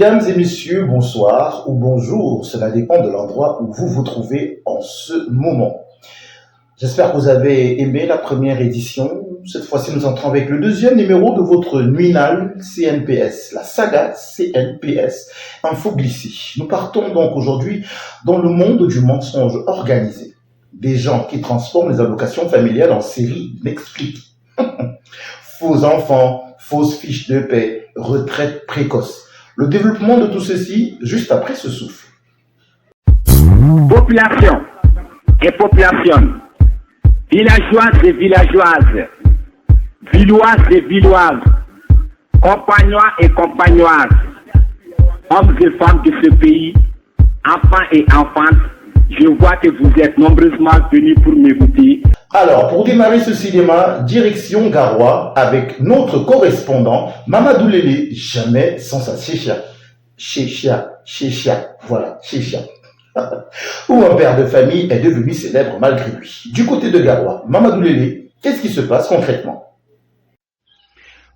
Mesdames et messieurs, bonsoir ou bonjour, cela dépend de l'endroit où vous vous trouvez en ce moment. J'espère que vous avez aimé la première édition. Cette fois-ci, nous entrons avec le deuxième numéro de votre Nuinal CNPS, la saga CNPS Infoglycie. Nous partons donc aujourd'hui dans le monde du mensonge organisé. Des gens qui transforment les allocations familiales en séries m'expliquent. Faux enfants, fausses fiches de paie, retraite précoce. Le développement de tout ceci juste après ce souffle. Population et population, villageoises et villageoises, villoises et villoises, compagnons et compagnoises, hommes et femmes de ce pays, enfants et enfantes, je vois que vous êtes nombreusement venus pour m'écouter. Alors, pour démarrer ce cinéma, direction Garoua avec notre correspondant Mamadou Lélé, jamais sans sa chéchia. Chéchia, voilà, chéchia. Où un père de famille est devenu célèbre malgré lui. Du côté de Garoua, Mamadou Lélé, qu'est-ce qui se passe concrètement?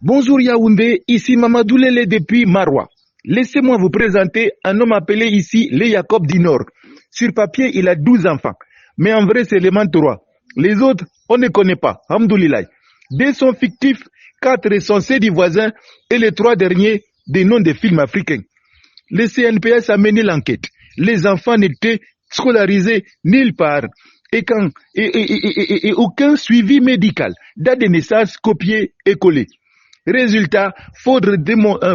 Bonjour Yaoundé, ici Mamadou Lélé depuis Maroua. Laissez-moi vous présenter un homme appelé ici le Jacob du Nord. Sur papier, il a 12 enfants, mais en vrai, c'est seulement 3. Les autres, on ne connaît pas, hamdoulilaï. 2 sont fictifs, 4 sont ceux du voisin et les 3 derniers, des noms de films africains. Le CNPS a mené l'enquête. Les enfants n'étaient scolarisés nulle part et aucun suivi médical. Date de naissance copiée et collée. Résultat, fraude démontrée,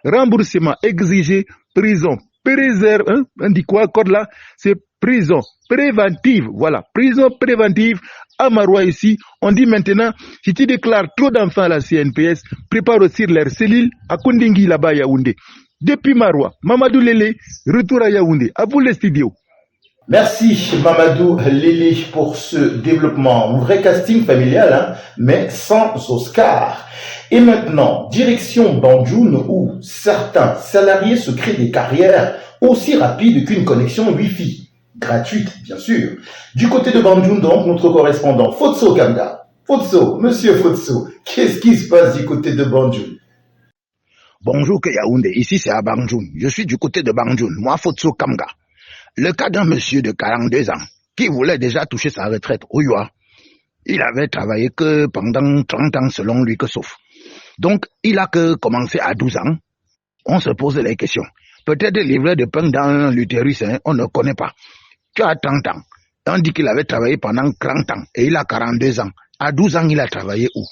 remboursement exigé, prison préserve, on dit quoi encore là? C'est prison préventive, voilà, prison préventive à Maroua ici. On dit maintenant, si tu déclares trop d'enfants à la CNPS, prépare aussi leur cellule à Kundingi là-bas à Yaoundé. Depuis Maroua, Mamadou Lélé, retour à Yaoundé. À vous les studios. Merci Mamadou Lélé pour ce développement. Un vrai casting familial, hein, mais sans Oscar. Et maintenant, direction Banjoun où certains salariés se créent des carrières aussi rapides qu'une connexion Wi-Fi. Gratuite, bien sûr. Du côté de Banjoun, donc, notre correspondant Fotso Kamga. Fotso, monsieur Fotso, qu'est-ce qui se passe du côté de Banjoun? Bonjour Yaoundé, ici c'est à Banjoun. Je suis du côté de Banjoun, moi Fotso Kamga. Le cas d'un monsieur de 42 ans qui voulait déjà toucher sa retraite au Yoa. Il avait travaillé que pendant 30 ans selon lui que sauf. Donc, il a que commencé à 12 ans. On se pose les questions. Peut-être livrer de pain dans l'utérus, hein, on ne connaît pas. Tu as 30 ans. On dit qu'il avait travaillé pendant 30 ans et il a 42 ans. À 12 ans, il a travaillé où?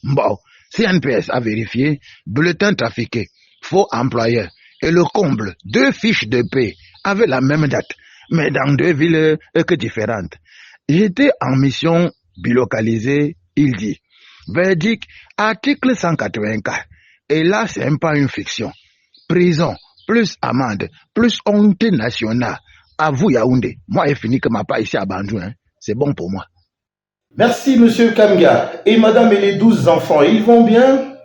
Bon. CNPS a vérifié, bulletin trafiqué, faux employeur. Et le comble, 2 fiches de paie avaient la même date, mais dans 2 villes que différentes. J'étais en mission bilocalisée, il dit. Verdict, article 184. Et là, c'est même pas une fiction. Prison, plus amende, plus honte nationale. À vous, Yaoundé. Moi, j'ai fini que ma part ici à Banjou. Hein. C'est bon pour moi. Merci, monsieur Kamga. Et madame et les 12 enfants, ils vont bien?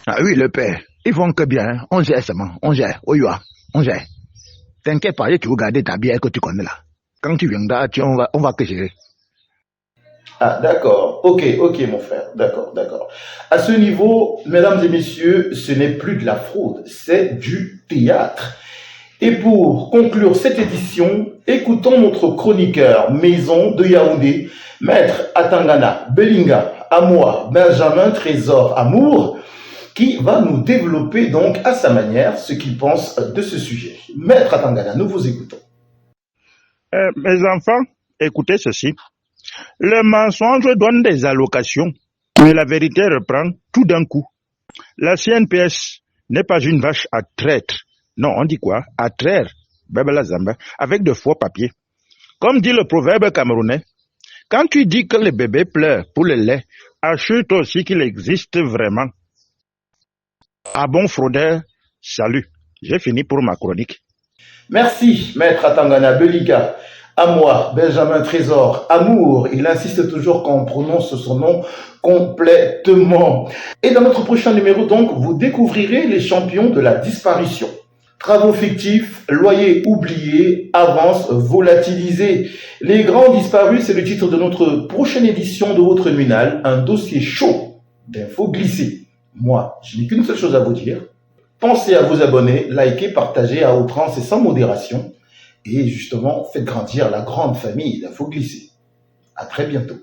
Ah oui, le père. Ils vont que bien. Hein. On gère seulement. On gère. Oyoa. On gère. T'inquiète pas, tu vas garder ta bière que tu connais là. Quand tu viendras, on va que gérer. Ah, d'accord. Ok, mon frère. D'accord. À ce niveau, mesdames et messieurs, ce n'est plus de la fraude, c'est du théâtre. Et pour conclure cette édition, écoutons notre chroniqueur maison de Yaoundé, Maître Atangana Belinga Amoa Benjamin Trésor Amour, qui va nous développer donc à sa manière ce qu'il pense de ce sujet. Maître Atangana, nous vous écoutons. Mes enfants, écoutez ceci. Le mensonge donne des allocations, mais la vérité reprend tout d'un coup. La CNPS n'est pas une vache à traître. Non, on dit quoi? À traire, Babala Zamba, avec de faux papiers. Comme dit le proverbe camerounais, quand tu dis que le bébé pleure pour le lait, assure aussi qu'il existe vraiment. À bon fraudeur, salut. J'ai fini pour ma chronique. Merci, Maître Atangana Belinga. À moi, Benjamin Trésor Amour. Il insiste toujours quand on prononce son nom complètement. Et dans notre prochain numéro, donc, vous découvrirez les champions de la disparition. Travaux fictifs, loyers oubliés, avances volatilisées. Les grands disparus, c'est le titre de notre prochaine édition de votre Nuinal, un dossier chaud d'infos glissées. Moi, je n'ai qu'une seule chose à vous dire. Pensez à vous abonner, liker, partager à outrance et sans modération. Et justement, faites grandir la grande famille d'infos glissées. À très bientôt.